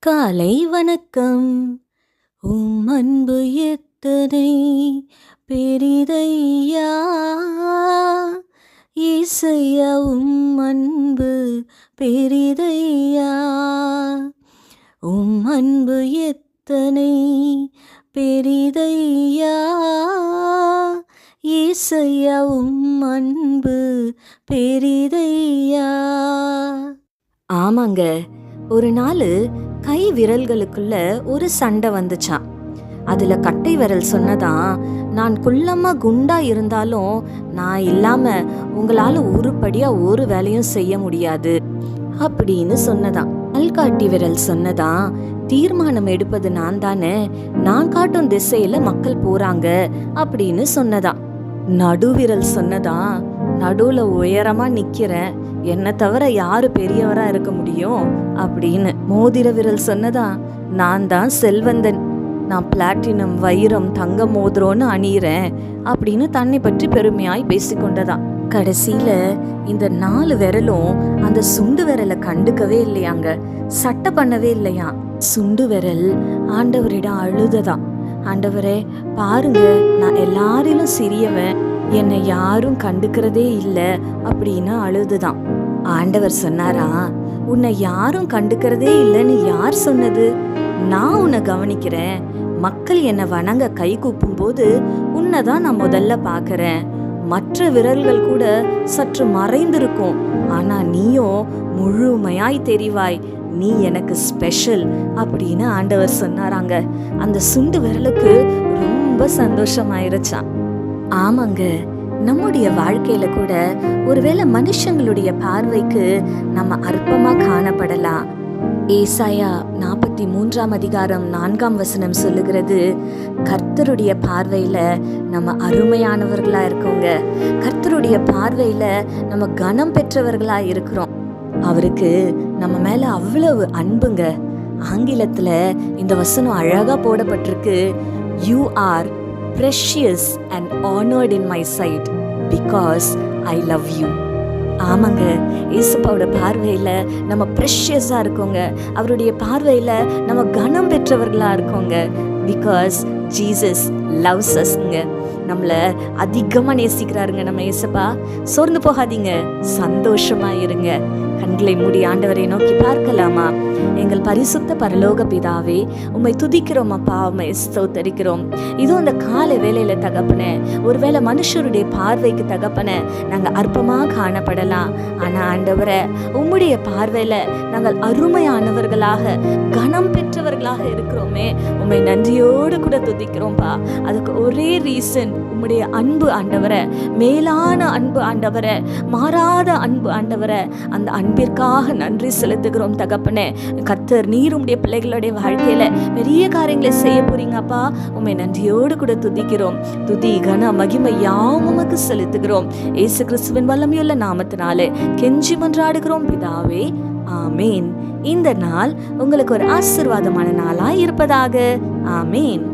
காலை வணக்கம். அன்பு எத்தனை பெரிதையா, இசையா அன்பு பெரிதையா. அன்பு எத்தனை பெரிதையா, இசையா அன்பு பெரிதையா. ஆமாங்க, ஒரு நாள் கை விரல்களுக்குள்ள ஒரு சண்டை வந்துச்சான். அதுல கட்டை விரல் சொன்னதான், நான் குள்ளமா குண்டா இருந்தாலும் நான் இல்லாம உங்களால உருப்படியா ஒரு வேலையும் செய்ய முடியாது அப்படின்னு சொன்னதான். ஆள்காட்டி விரல் சொன்னதான், தீர்மானம் எடுப்பது நான் தானே, நான் காட்டும் திசையில மக்கள் போறாங்க அப்படின்னு சொன்னதான். நடுவிரல் சொன்னதான், நடுவுல உயரமா நிக்கிறேன், என்ன தவிர யாரு பெரியவரா இருக்க முடியும் அப்படின்னு. மோதிர விரல் சொன்னதா, நான் தான் செல்வந்தன், நான் பிளாட்டினம் வைரம் தங்க மோதிரம்னு அணியிறேன் அப்படின்னு தன்னை பற்றி பெருமையாய் பேசிக்கொண்டதான். கடைசியில இந்த 4 விரலும் அந்த சுண்டு விரலை கண்டுக்கவே இல்லையாங்க, சட்டை பண்ணவே இல்லையா. சுண்டு விரல் ஆண்டவரிடம் அழுததான், ஆண்டவரே பாருங்க, நான் எல்லாரிலும் சிறியவன், என்னை யாரும் கண்டுக்கிறதே இல்லை அப்படின்னு அழுதுதான். ஆண்டவர் சொன்னாரா, உன்னை யாரும் கண்டுக்கிறதே இல்லைன்னு யார் சொன்னது? நான் உன்னை கவனிக்கிறேன். மக்கள் என்னை வணங்க கை கூப்பும் போது உன்னைதான் நான் முதல்ல பார்க்கறேன். மற்ற விரல்கள் கூட சற்று மறைந்திருக்கும், ஆனா நீயும் முழுமையாய் தெரிவாய், நீ எனக்கு ஸ்பெஷல் அப்படின்னு ஆண்டவர் சொன்னாராங்க. அந்த சுண்டு விரலுக்கு ரொம்ப சந்தோஷமாயிருச்சான். ஆமாங்க, நம்முடைய வாழ்க்கையில கூட ஒருவேளை மனுஷங்களுடைய பார்வைக்கு நம்ம அற்பமா காணப்படலாம். ஏசாயா 43 அதிகாரம் 4 சொல்லுகிறது, கர்த்தருடைய பார்வையில நம்ம அருமையானவர்களா இருக்கோங்க, கர்த்தருடைய பார்வையில நம்ம கனம் பெற்றவர்களா இருக்கிறோம். அவருக்கு நம்ம மேல அவ்வளவு அன்புங்க. ஆங்கிலத்துல இந்த வசனம் அழகா போடப்பட்டிருக்கு, you are precious and honored in my sight because I love you. ஆமாங்க, இயேசுவோட பார்வையில நம்ம ப்ரெஷியஸா இருக்கோங்க, அவருடைய பார்வையில நம்ம கனம் பெற்றவர்களா இருக்கோங்க. பிகாஸ் ஜீசஸ் லவ்ஸ் அஸ்ங்க, நம்மள அதிகமா நேசிக்கிறாருங்க நம்ம இயேசுப்பா. சோர்ந்து போகாதீங்க, சந்தோஷமா இருங்க. கண்களை மூடி ஆண்டவரை நோக்கி பார்க்கலாமா? எங்கள் பரிசுத்த பரலோக பிதாவே, உம்மை துதிக்கிறோம் அப்பா, உம்மை ஸ்தோத்தரிக்கிறோம். இதோ அந்த காலை வேளையில தகப்பனே, ஒருவேளை மனுஷருடைய பார்வைக்கு தகப்பனே நாங்கள் அற்பமா காணப்படலாம், ஆனா ஆண்டவரே உம்முடைய பார்வையில நாங்கள் அருமையானவர்களாக கனம் பெற்றவர்களாக இருக்கிறோமே. உம்மை நன்றியோடு கூட துதிக்கிறோம்ப்பா. அதுக்கு ஒரே ரீசன், உம்முடைய அன்பு ஆண்டவரே, மேலான அன்பு ஆண்டவரே, மாறாத அன்பு ஆண்டவரே. அந்த அன்பிற்காக நன்றி செலுத்துகிறோம் தகப்பனே. கர்த்தர் நீர் உம்முடைய பிள்ளைகளுடைய வாழ்க்கையில பெரிய காரியங்களை செய்ய போறீங்கப்பா. உம்மை நன்றியோடு கூட துதிக்கிறோம். துதி கன மகிமை யாவும் உமக்கு செலுத்துகிறோம். இயேசு கிறிஸ்துவின் வல்லமையுள்ள நாமத்தினாலே கெஞ்சி மன்றாடுகிறோம் பிதாவே, ஆமேன். இந்த நாள் உங்களுக்கு ஒரு ஆசீர்வாதமான நாளாய் இருப்பதாக. ஆமேன்.